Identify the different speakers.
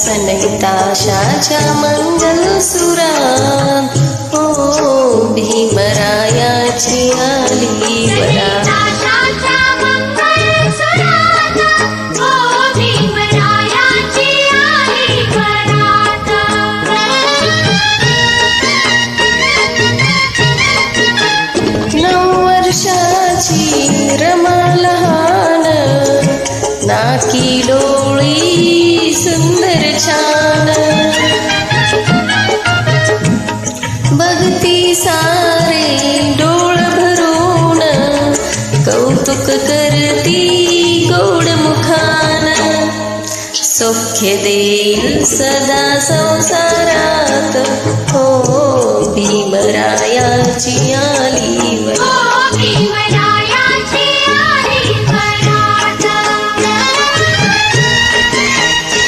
Speaker 1: सनहिताशाच्या मंगल सुरात हो भीमरायाची आली वरात. वर्षाची रमा लहान नाकी डोळी सुंदर छान बघती सारे डोळ भरून कौतुक करती गोड मुखान. सौख्य देईल सदा संसारात हो भीमरायाची आली वरात.